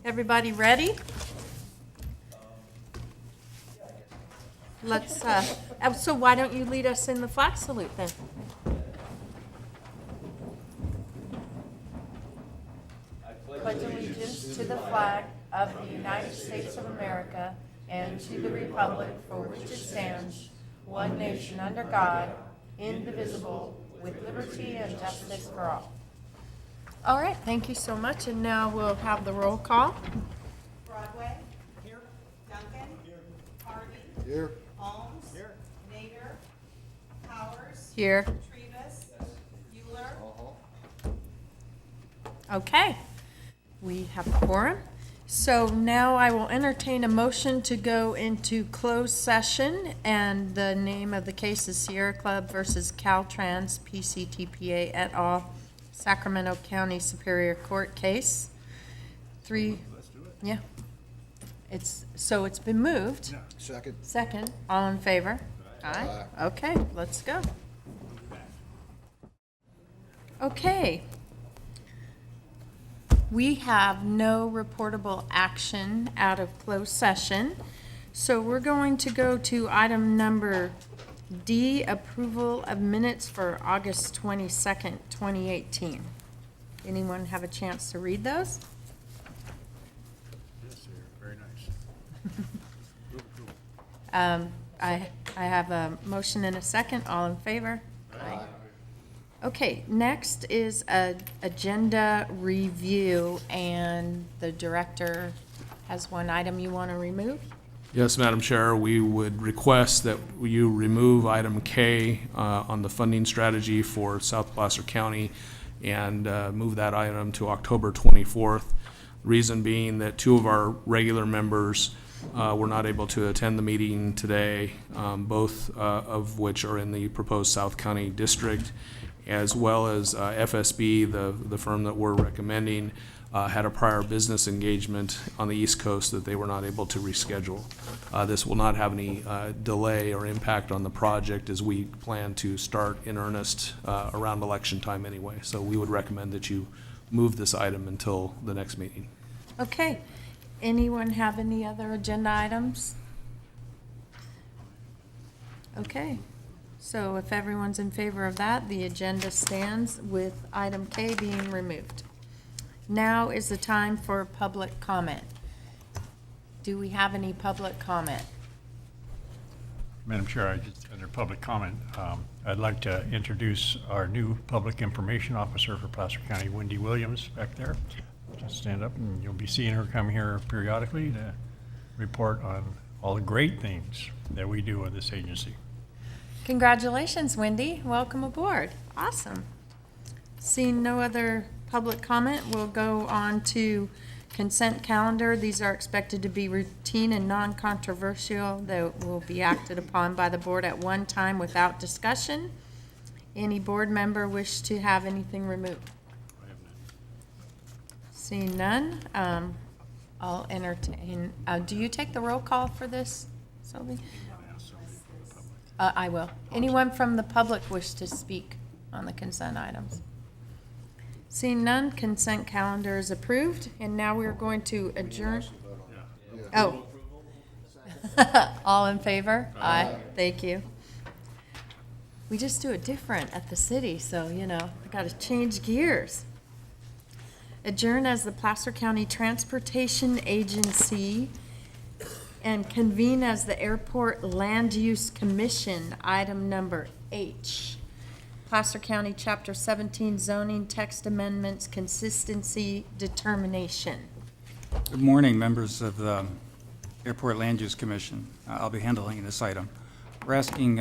Everybody ready? Let's, so why don't you lead us in the flag salute then? Pledge allegiance to the flag of the United States of America and to the republic for which it stands, one nation under God, indivisible, with liberty and justice for all. All right, thank you so much, and now we'll have the roll call. Broadway. Here. Duncan. Here. Harvey. Here. Holmes. Here. Nader. Powers. Here. Trevas. Euler. Okay, we have a quorum. So now I will entertain a motion to go into closed session, and the name of the case is Sierra Club versus Caltrans PCTPA et al., Sacramento County Superior Court case. Let's do it. Yeah. It's been moved. Second. Second, all in favor? Aye. Okay, let's go. Okay. We have no reportable action out of closed session. So we're going to go to item number D, approval of minutes for August 22nd, 2018. Anyone have a chance to read those? Yes, sir. Very nice. I have a motion and a second. All in favor? Aye. Okay, next is a agenda review, and the director has one item you want to remove. Yes, Madam Chair, we would request that you remove item K on the funding strategy for South Placer County and move that item to October 24th. Reason being that two of our regular members were not able to attend the meeting today, both of which are in the proposed South County District, as well as FSB, the firm that we're recommending, had a prior business engagement on the East Coast that they were not able to reschedule. This will not have any delay or impact on the project, as we plan to start in earnest around election time anyway. So we would recommend that you move this item until the next meeting. Okay, anyone have any other agenda items? Okay, so if everyone's in favor of that, the agenda stands with item K being removed. Now is the time for public comment. Do we have any public comment? Madam Chair, under public comment, I'd like to introduce our new Public Information Officer for Placer County, Wendy Williams, back there. Just stand up, and you'll be seeing her come here periodically to report on all the great things that we do in this agency. Congratulations, Wendy. Welcome aboard. Awesome. Seeing no other public comment, we'll go on to consent calendar. These are expected to be routine and non-controversial. They will be acted upon by the board at one time without discussion. Any board member wish to have anything removed? Seeing none, I'll entertain. Do you take the roll call for this, Sylvie? I will. Anyone from the public wish to speak on the consent items? Seeing none, consent calendar is approved, and now we're going to adjourn. Oh. All in favor? Aye. Thank you. We just do it different at the city, so, you know, I got to change gears. Adjourn as the Placer County Transportation Agency and convene as the Airport Land Use Commission, item number H. Placer County Chapter 17 zoning text amendments consistency determination. Good morning, members of the Airport Land Use Commission. I'll be handling this item. We're asking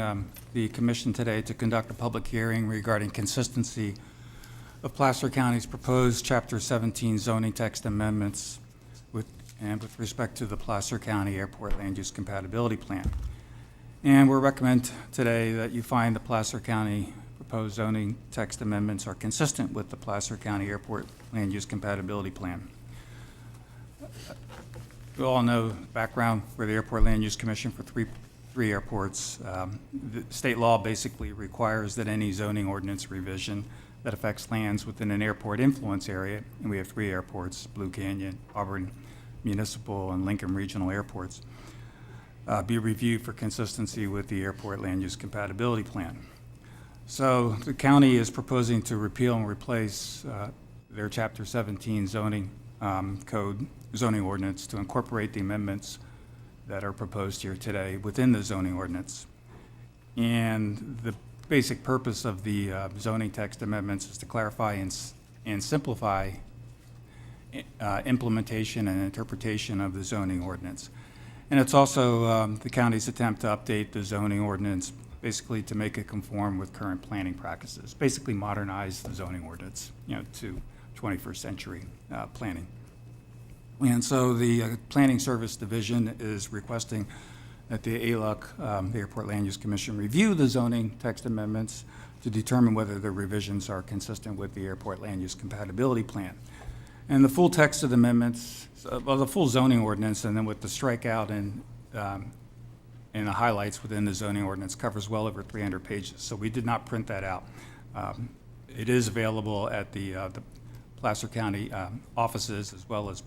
the commission today to conduct a public hearing regarding consistency of Placer County's proposed Chapter 17 zoning text amendments with respect to the Placer County Airport Land Use Compatibility Plan. And we recommend today that you find the Placer County proposed zoning text amendments are consistent with the Placer County Airport Land Use Compatibility Plan. We all know the background for the Airport Land Use Commission for three airports. The state law basically requires that any zoning ordinance revision that affects lands within an airport influence area, and we have 3 airports, Blue Canyon, Auburn Municipal, and Lincoln Regional Airports, be reviewed for consistency with the Airport Land Use Compatibility Plan. So the county is proposing to repeal and replace their Chapter 17 zoning code, zoning ordinance, to incorporate the amendments that are proposed here today within the zoning ordinance. And the basic purpose of the zoning text amendments is to clarify and simplify implementation and interpretation of the zoning ordinance. And it's also the county's attempt to update the zoning ordinance, basically to make it conform with current planning practices, basically modernize the zoning ordinance, to 21st century planning. And so the Planning Service Division is requesting that the ALUC, the Airport Land Use Commission, review the zoning text amendments to determine whether the revisions are consistent with the Airport Land Use Compatibility Plan. And the full text of the amendments, well, the full zoning ordinance, and then with the strikeout and the highlights within the zoning ordinance, covers well over 300 pages. So we did not print that out. It is available at the Placer County offices, as well as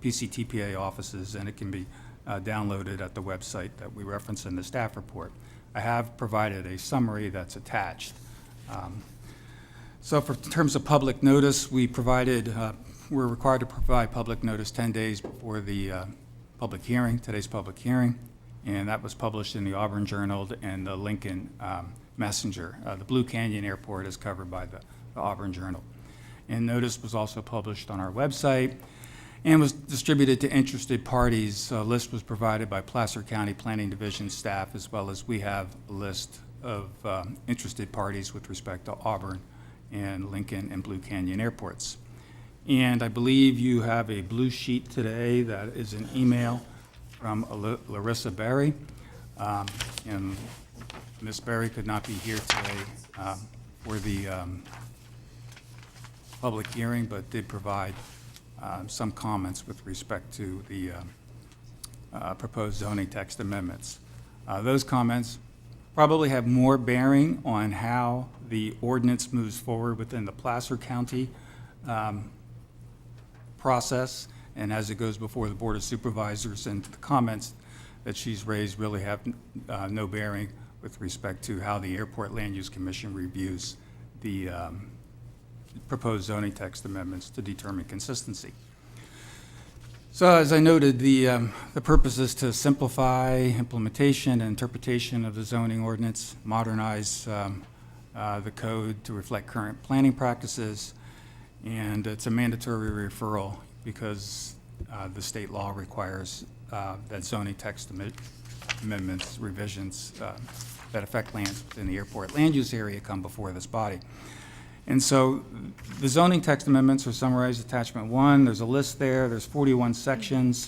PCTPA offices, and it can be downloaded at the website that we reference in the staff report. I have provided a summary that's attached. So in terms of public notice, we're required to provide public notice 10 days before the public hearing, today's public hearing, and that was published in the Auburn Journal and the Lincoln Messenger. The Blue Canyon Airport is covered by the Auburn Journal. And notice was also published on our website and was distributed to interested parties. A list was provided by Placer County Planning Division staff, as well as we have a list of interested parties with respect to Auburn and Lincoln and Blue Canyon airports. And I believe you have a blue sheet today that is an email from Larissa Berry. And Ms. Berry could not be here today for the public hearing, but did provide some comments with respect to the proposed zoning text amendments. Those comments probably have more bearing on how the ordinance moves forward within the Placer County process, and as it goes before the Board of Supervisors, and the comments that she's raised really have no bearing with respect to how the Airport Land Use Commission reviews the proposed zoning text amendments to determine consistency. So as I noted, the purpose is to simplify implementation and interpretation of the zoning ordinance, modernize the code to reflect current planning practices, and it's a mandatory referral because the state law requires that zoning text amendments, revisions that affect lands within the airport land use area come before this body. And so the zoning text amendments are summarized attachment 1. There's a list there. There's 41 sections.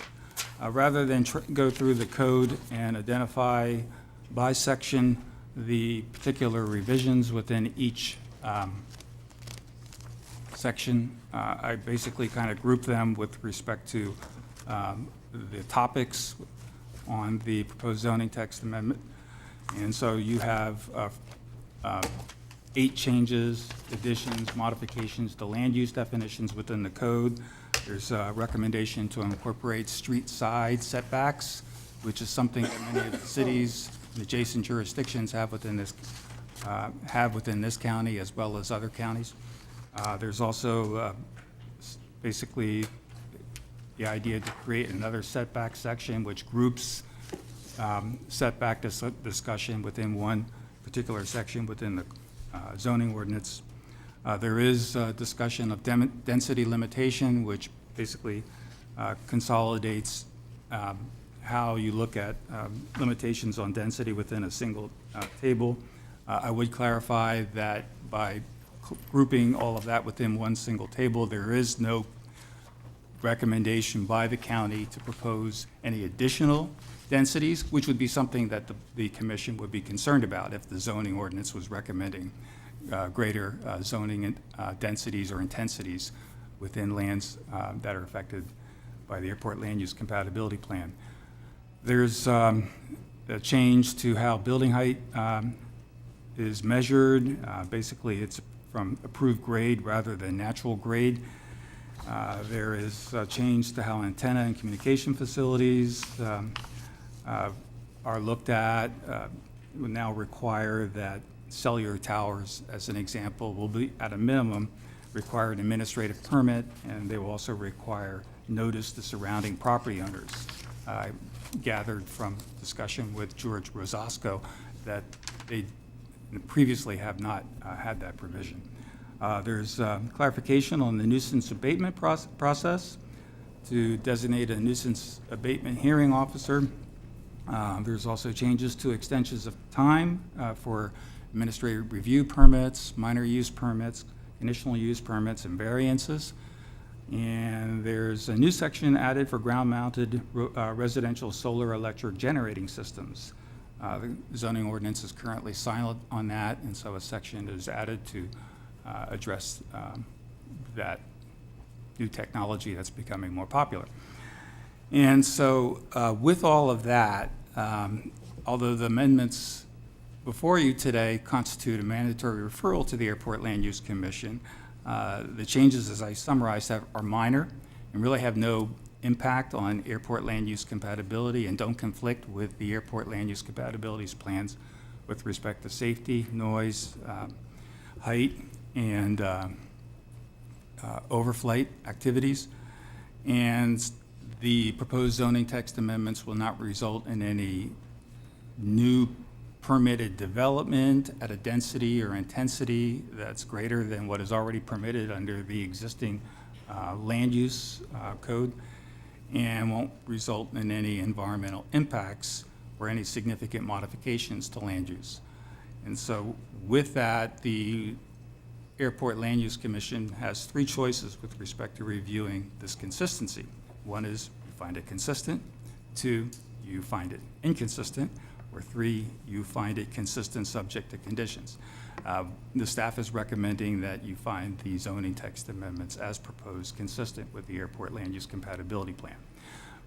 Rather than go through the code and identify by section the particular revisions within each section, I basically kind of group them with respect to the topics on the proposed zoning text amendment. And so you have 8 changes, additions, modifications to land use definitions within the code. There's a recommendation to incorporate street side setbacks, which is something that many of the cities and adjacent jurisdictions have within this county, as well as other counties. There's also basically the idea to create another setback section which groups setback discussion within one particular section within the zoning ordinance. There is discussion of density limitation, which basically consolidates how you look at limitations on density within a single table. I would clarify that by grouping all of that within one single table, there is no recommendation by the county to propose any additional densities, which would be something that the commission would be concerned about if the zoning ordinance was recommending greater zoning densities or intensities within lands that are affected by the Airport Land Use Compatibility Plan. There's a change to how building height is measured. Basically, it's from approved grade rather than natural grade. There is a change to how antenna and communication facilities are looked at. Will now require that cellular towers, as an example, will be, at a minimum, require an administrative permit, and they will also require notice to surrounding property owners. I gathered from discussion with George Rosasco that they previously have not had that provision. There's clarification on the nuisance abatement process to designate a nuisance abatement hearing officer. There's also changes to extensions of time for administrative review permits, minor use permits, conditional use permits, and variances. And there's a new section added for ground-mounted residential solar electric generating systems. The zoning ordinance is currently silent on that, and so a section is added to address that new technology that's becoming more popular. And so with all of that, although the amendments before you today constitute a mandatory referral to the Airport Land Use Commission, the changes, as I summarized, are minor and really have no impact on airport land use compatibility and don't conflict with the airport land use compatibilities plans with respect to safety, noise, height, and overflight activities. And the proposed zoning text amendments will not result in any new permitted development at a density or intensity that's greater than what is already permitted under the existing land use code, and won't result in any environmental impacts or any significant modifications to land use. And so with that, the Airport Land Use Commission has three choices with respect to reviewing this consistency. One is you find it consistent, two, you find it inconsistent, or three, you find it consistent subject to conditions. The staff is recommending that you find the zoning text amendments as proposed consistent with the Airport Land Use Compatibility Plan.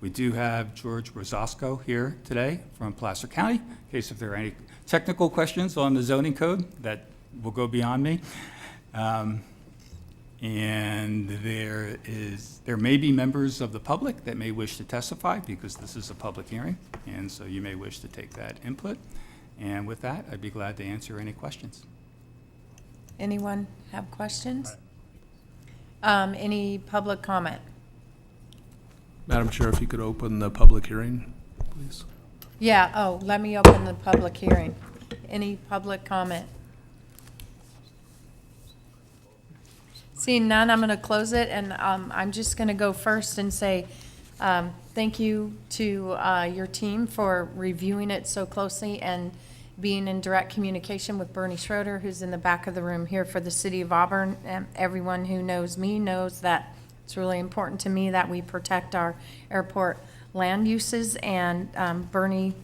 We do have George Rosasco here today from Placer County, in case if there are any technical questions on the zoning code that will go beyond me. And there may be members of the public that may wish to testify because this is a public hearing, and so you may wish to take that input. And with that, I'd be glad to answer any questions. Anyone have questions? Any public comment? Madam Chair, if you could open the public hearing, please. Yeah, oh, let me open the public hearing. Any public comment? Seeing none, I'm going to close it, and I'm just going to go first and say thank you to your team for reviewing it so closely and being in direct communication with Bernie Schroeder, who's in the back of the room here for the City of Auburn. And everyone who knows me knows that it's really important to me that we protect our airport land uses, and Bernie,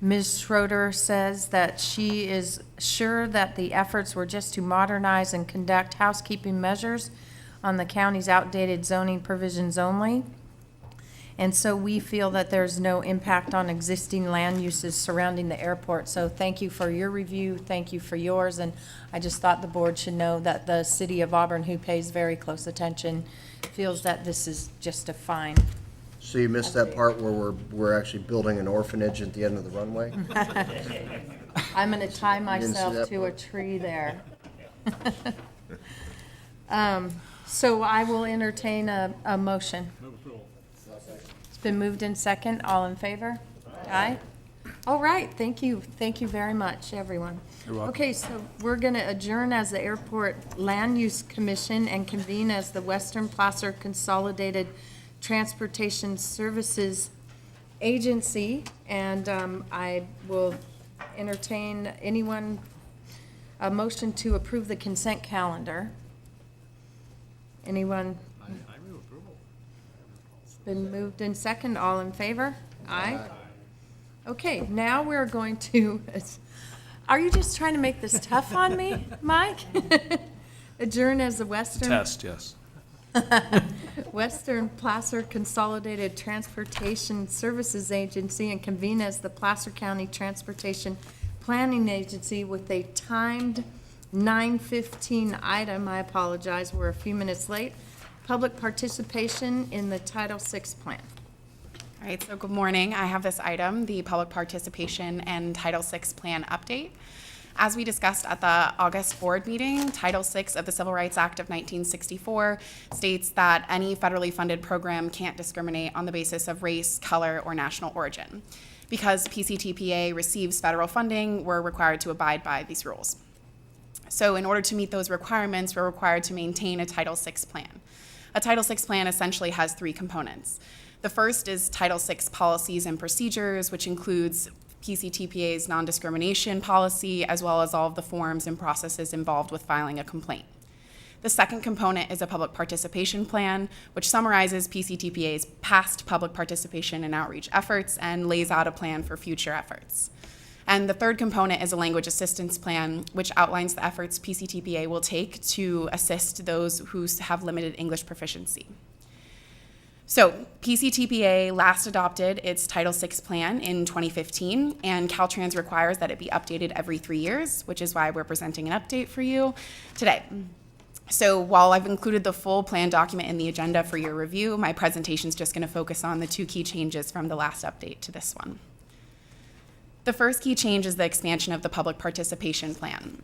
Ms. Schroeder says that she is sure that the efforts were just to modernize and conduct housekeeping measures on the county's outdated zoning provisions only. And so we feel that there's no impact on existing land uses surrounding the airport. So thank you for your review, thank you for yours, and I just thought the board should know that the City of Auburn, who pays very close attention, feels that this is just a fine. So you missed that part where we're actually building an orphanage at the end of the runway? I'm going to tie didn't see myself that to a part? tree there. So I will entertain a motion. It's been moved in second. All in favor? Aye. All right, thank you. Thank you very much, everyone. You're welcome. Okay, so we're going to adjourn as the Airport Land Use Commission and convene as the Western Placer Consolidated Transportation Services Agency, and I will entertain a motion to approve the consent calendar. Anyone? I move approval. It's been moved in second. All in favor? Aye. Okay, now we're going to, are you just trying to make this tough on me, Mike? Adjourn as the Western. Test, yes. Western Placer Consolidated Transportation Services Agency and convene as the Placer County Transportation Planning Agency with a timed 9:15 item, I apologize, we're a few minutes late. Public participation in the Title VI plan. All right, so good morning. I have this item, the Public Participation and Title VI Plan Update. As we discussed at the August board meeting, Title VI of the Civil Rights Act of 1964 states that any federally funded program can't discriminate on the basis of race, color, or national origin. Because PCTPA receives federal funding, we're required to abide by these rules. So in order to meet those requirements, we're required to maintain a Title VI plan. A Title VI plan essentially has three components. The first is Title VI policies and procedures, which includes PCTPA's non-discrimination policy, as well as all of the forms and processes involved with filing a complaint. The second component is a public participation plan, which summarizes PCTPA's past public participation and outreach efforts and lays out a plan for future efforts. And the third component is a language assistance plan, which outlines the efforts PCTPA will take to assist those who have limited English proficiency. So PCTPA last adopted its Title VI plan in 2015, and Caltrans requires that it be updated every 3 years, which is why we're presenting an update for you today. So while I've included the full plan document in the agenda for your review, my presentation is just going to focus on the two key changes from the last update to this one. The first key change is the expansion of the public participation plan.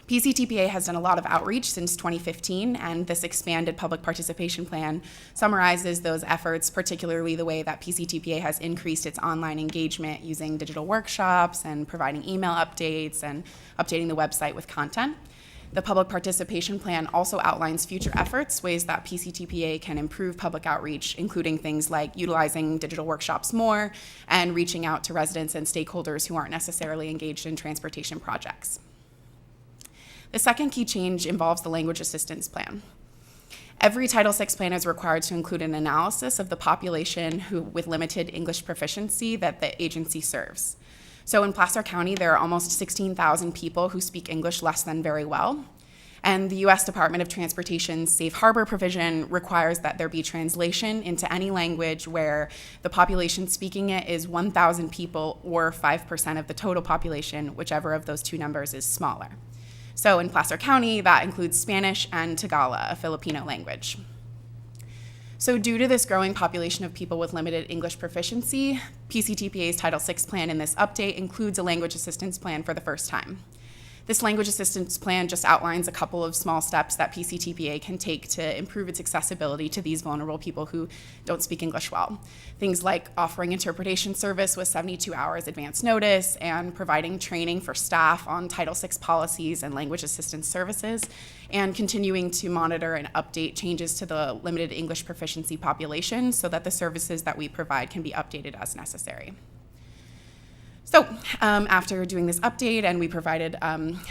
PCTPA has done a lot of outreach since 2015, and this expanded public participation plan summarizes those efforts, particularly the way that PCTPA has increased its online engagement using digital workshops and providing email updates and updating the website with content. The public participation plan also outlines future efforts, ways that PCTPA can improve public outreach, including things like utilizing digital workshops more and reaching out to residents and stakeholders who aren't necessarily engaged in transportation projects. The second key change involves the language assistance plan. Every Title VI plan is required to include an analysis of the population with limited English proficiency that the agency serves. So in Placer County, there are almost 16,000 people who speak English less than very well. And the U.S. Department of Transportation's Safe Harbor provision requires that there be translation into any language where the population speaking it is 1,000 people or 5% of the total population, whichever of those two numbers is smaller. So in Placer County, that includes Spanish and Tagalog, a Filipino language. So due to this growing population of people with limited English proficiency, PCTPA's Title VI plan in this update includes a language assistance plan for the first time. This language assistance plan just outlines a couple of small steps that PCTPA can take to improve its accessibility to these vulnerable people who don't speak English well. Things like offering interpretation service with 72 hours advance notice and providing training for staff on Title VI policies and language assistance services, and continuing to monitor and update changes to the limited English proficiency population so that the services that we provide can be updated as necessary. So after doing this update and we provided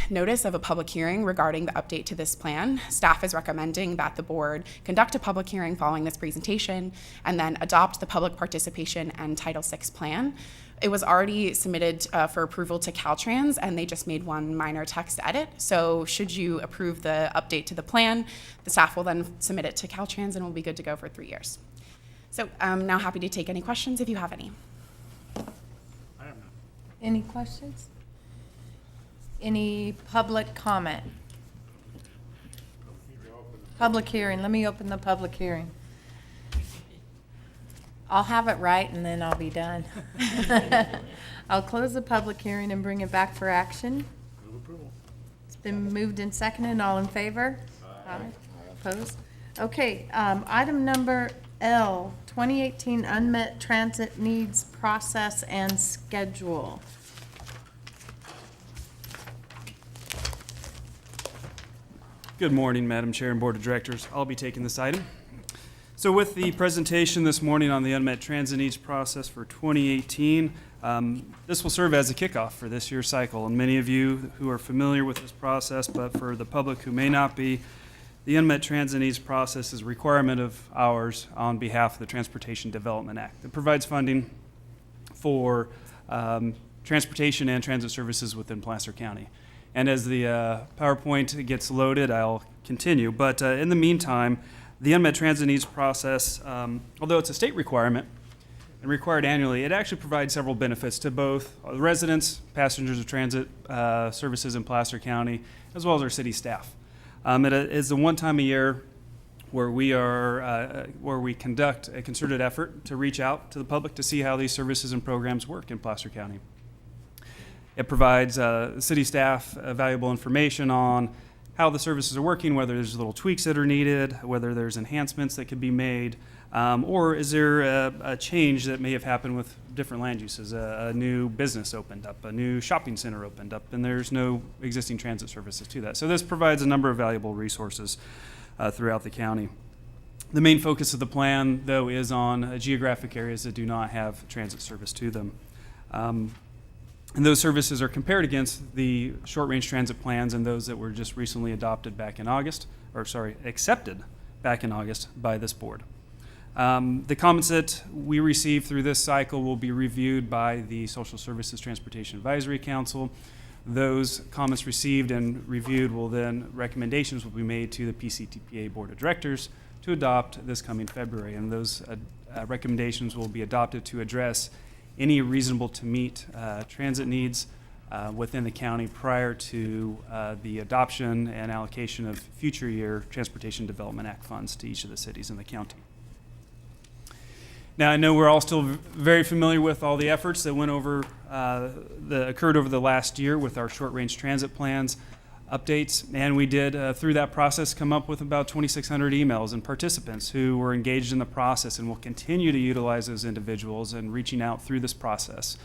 notice of a public hearing regarding the update to this plan, staff is recommending that the board conduct a public hearing following this presentation and then adopt the public participation and Title VI plan. It was already submitted for approval to Caltrans, and they just made one minor text edit. So should you approve the update to the plan, the staff will then submit it to Caltrans and we'll be good to go for 3 years. So I'm now happy to take any questions if you have any. Any questions? Any public comment? Public hearing, let me open the public hearing. I'll have it right and then I'll be done. I'll close the public hearing and bring it back for action. Move approval. It's been moved and seconded, all in favor? Aye. Opposed? Okay, item number L, 2018 Unmet Transit Needs Process and Schedule. Good morning, Madam Chair and Board of Directors. I'll be taking this item. So with the presentation this morning on the Unmet Transit Needs Process for 2018, this will serve as a kickoff for this year's cycle. And many of you who are familiar with this process, but for the public who may not be, the Unmet Transit Needs Process is a requirement of ours on behalf of the Transportation Development Act. It provides funding for transportation and transit services within Placer County. And as the PowerPoint gets loaded, I'll continue. But in the meantime, the Unmet Transit Needs Process, although it's a state requirement, and required annually, it actually provides several benefits to both residents, passengers of transit services in Placer County, as well as our city staff. It is the one time a year where we conduct a concerted effort to reach out to the public to see how these services and programs work in Placer County. It provides city staff valuable information on how the services are working, whether there's little tweaks that are needed, whether there's enhancements that could be made, or is there a change that may have happened with different land uses. A new business opened up, a new shopping center opened up, and there's no existing transit services to that. So this provides a number of valuable resources throughout the county. The main focus of the plan, though, is on geographic areas that do not have transit service to them. And those services are compared against the short-range transit plans and those that were just recently accepted back in August by this board. The comments that we receive through this cycle will be reviewed by the Social Services Transportation Advisory Council. Those comments received and reviewed recommendations will be made to the PCTPA Board of Directors to adopt this coming February. And those recommendations will be adopted to address any reasonable to meet transit needs within the county prior to the adoption and allocation of future year Transportation Development Act funds to each of the cities in the county. Now, I know we're all still very familiar with all the efforts that occurred over the last year with our short-range transit plans updates, and we did, through that process, come up with about 2,600 emails and participants who were engaged in the process, and will continue to utilize those individuals and reaching out through this process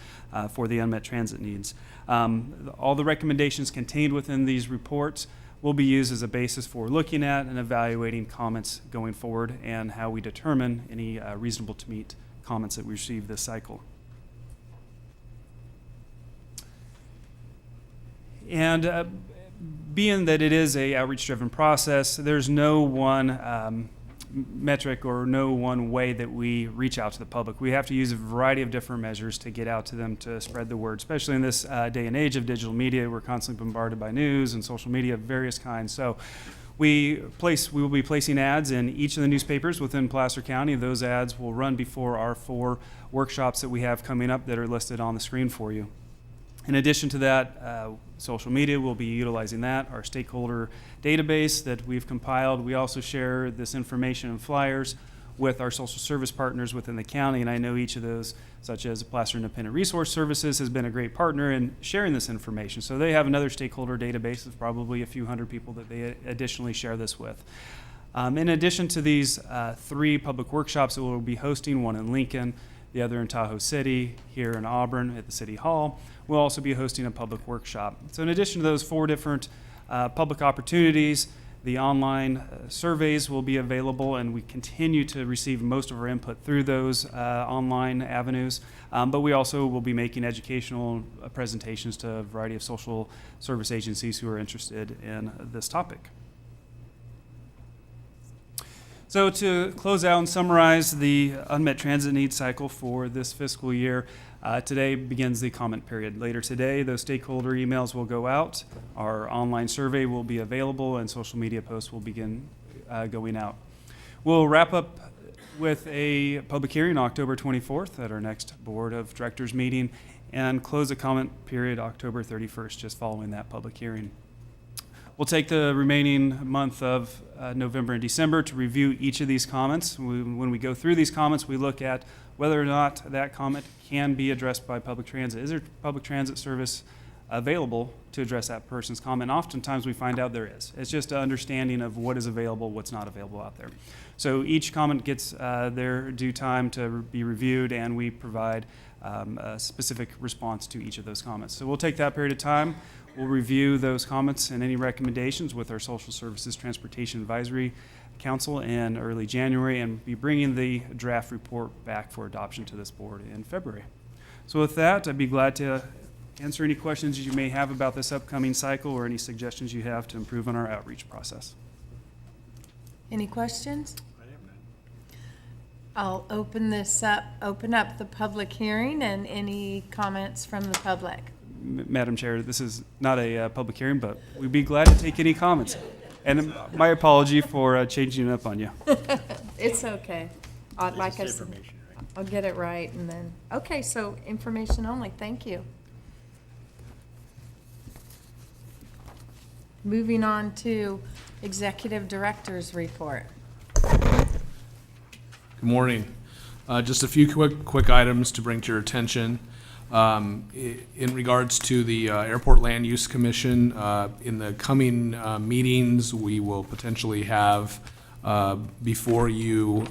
for the unmet transit needs. All the recommendations contained within these reports will be used as a basis for looking at and evaluating comments going forward and how we determine any reasonable to meet comments that we receive this cycle. And being that it is a outreach-driven process, there's no one metric or no one way that we reach out to the public. We have to use a variety of different measures to get out to them to spread the word, especially in this day and age of digital media. We're constantly bombarded by news and social media of various kinds. So we will be placing ads in each of the newspapers within Placer County. Those ads will run before our 4 workshops that we have coming up that are listed on the screen for you. In addition to that, social media will be utilizing that, our stakeholder database that we've compiled. We also share this information and flyers with our social service partners within the county, and I know each of those, such as Placer Independent Resource Services, has been a great partner in sharing this information. So they have another stakeholder database of probably a few hundred people that they additionally share this with. In addition to these 3 public workshops that we'll be hosting, one in Lincoln, the other in Tahoe City, here in Auburn at the City Hall, we'll also be hosting a public workshop. So in addition to those 4 different public opportunities, the online surveys will be available, and we continue to receive most of our input through those online avenues. But we also will be making educational presentations to a variety of social service agencies who are interested in this topic. So to close out and summarize the unmet transit needs cycle for this fiscal year, today begins the comment period. Later today, those stakeholder emails will go out, our online survey will be available, and social media posts will begin going out. We'll wrap up with a public hearing October 24th at our next Board of Directors meeting, and close the comment period October 31st, just following that public hearing. We'll take the remaining month of November and December to review each of these comments. When we go through these comments, we look at whether or not that comment can be addressed by public transit. Is there public transit service available to address that person's comment? Oftentimes we find out there is. It's just an understanding of what is available, what's not available out there. So each comment gets their due time to be reviewed, and we provide a specific response to each of those comments. So we'll take that period of time. We'll review those comments and any recommendations with our Social Services Transportation Advisory Council in early January, and be bringing the draft report back for adoption to this board in February. So with that, I'd be glad to answer any questions you may have about this upcoming cycle or any suggestions you have to improve on our outreach process. Any questions? I'll open up the public hearing and any comments from the public. Madam Chair, this is not a public hearing, but we'd be glad to take any comments. And my apology for changing it up on you. It's okay. Like I said, I'll get it right and then, okay, so information only, thank you. Moving on to Executive Director's Report. Good morning. Just a few quick items to bring to your attention. In regards to the Airport Land Use Commission, in the coming meetings, we will potentially have before you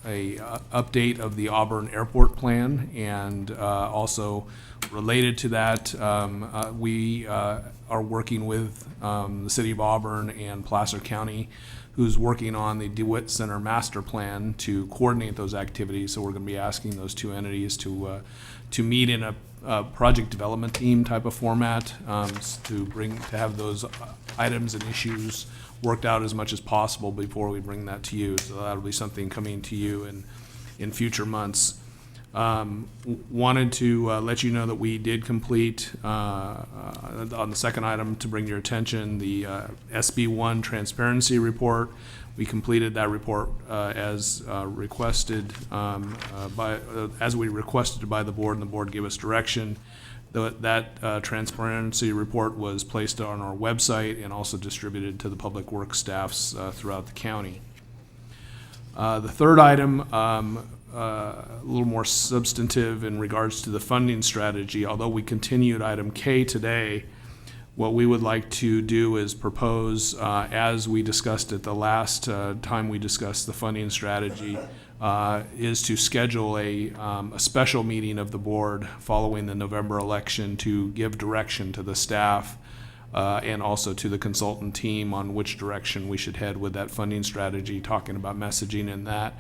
a update of the Auburn Airport Plan, and also related to that, we are working with the City of Auburn and Placer County, who's working on the DeWitt Center Master Plan to coordinate those activities. So we're going to be asking those two entities to meet in a project development team type of format, to have those items and issues worked out as much as possible before we bring that to you. So that'll be something coming to you in future months. Wanted to let you know that we did complete, on the second item to bring your attention, the SB1 transparency report. We completed that report as requested as we requested by the board, and the board gave us direction. That transparency report was placed on our website and also distributed to the public works staffs throughout the county. The third item, a little more substantive in regards to the funding strategy. Although we continued item K today, what we would like to do is propose, as we discussed at the last time we discussed the funding strategy, is to schedule a special meeting of the board following the November election to give direction to the staff and also to the consultant team on which direction we should head with that funding strategy, talking about messaging and that.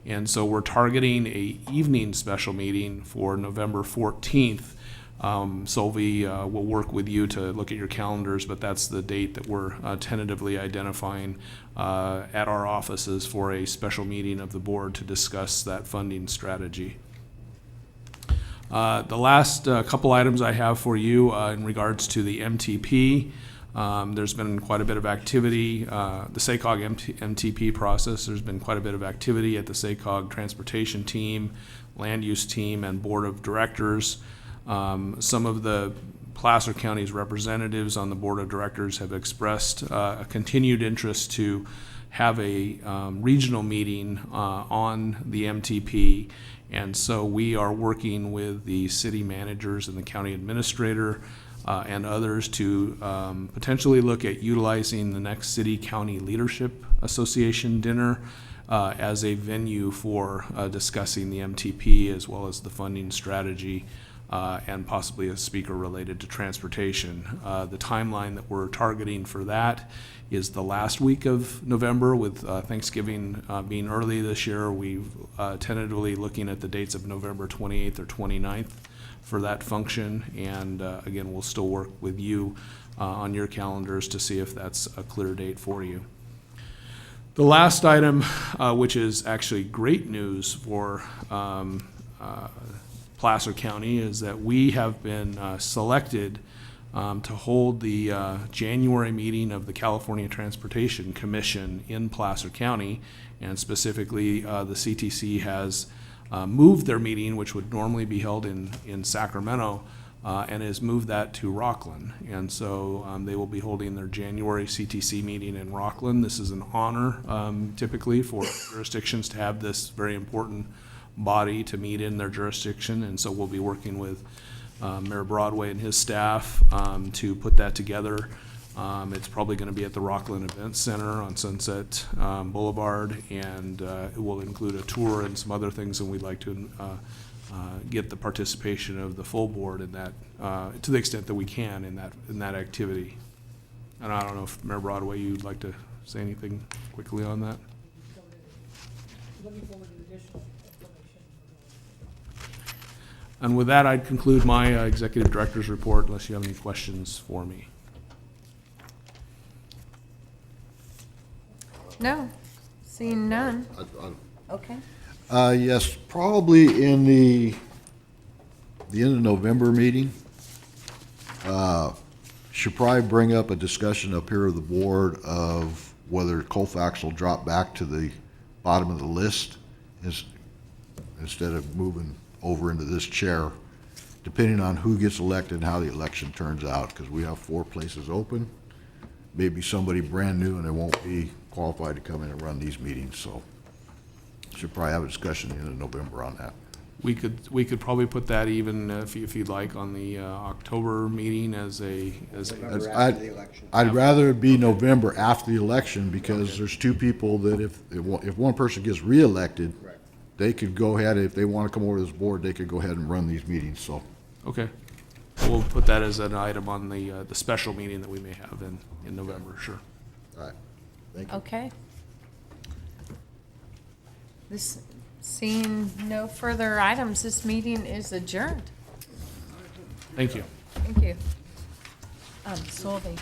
And so we're targeting a evening special meeting for November 14th. Solvi will work with you to look at your calendars, but that's the date that we're tentatively identifying at our offices for a special meeting of the board to discuss that funding strategy. The last couple items I have for you in regards to the MTP. There's been quite a bit of activity, the SACOG MTP process. There's been quite a bit of activity at the SACOG transportation team, land use team, and board of directors. Some of the Placer County's representatives on the board of directors have expressed a continued interest to have a regional meeting on the MTP. And so we are working with the city managers and the county administrator and others to potentially look at utilizing the next City-County Leadership Association dinner as a venue for discussing the MTP as well as the funding strategy and possibly a speaker related to transportation. The timeline that we're targeting for that is the last week of November, with Thanksgiving being early this year. We've tentatively looking at the dates of November 28th or 29th for that function. And again, we'll still work with you on your calendars to see if that's a clear date for you. The last item, which is actually great news for Placer County, is that we have been selected to hold the January meeting of the California Transportation Commission in Placer County, and specifically the CTC has moved their meeting, which would normally be held in Sacramento, and has moved that to Rockland. And so they will be holding their January CTC meeting in Rockland. This is an honor typically for jurisdictions to have this very important body to meet in their jurisdiction, and so we'll be working with Mayor Broadway and his staff to put that together. It's probably going to be at the Rockland Event Center on Sunset Boulevard, and it will include a tour and some other things, and we'd like to get the participation of the full board in that, to the extent that we can in that activity. And I don't know if Mayor Broadway, you'd like to say anything quickly on that? Looking forward to additional information. And with that, I'd conclude my executive director's report unless you have any questions for me. No, seeing none. Okay. Yes, probably in the end of November meeting. Should probably bring up a discussion up here of the board of whether Colfax will drop back to the bottom of the list. instead of moving over into this chair, depending on who gets elected and how the election turns out, because we have 4 places open. Maybe somebody brand new and they won't be qualified to come in and run these meetings, so should probably have a discussion in November on that. We could probably put that even, if you'd like, on the October meeting as a. November after the election. I'd rather it be November after the election, because there's 2 people that if one person gets reelected, they could go ahead, if they want to come over to this board, they could go ahead and run these meetings, so. Okay. We'll put that as an item on the special meeting that we may have in November, sure. All right, thank you. Okay. Seeing no further items, this meeting is adjourned. Thank you. Thank you. Solvay.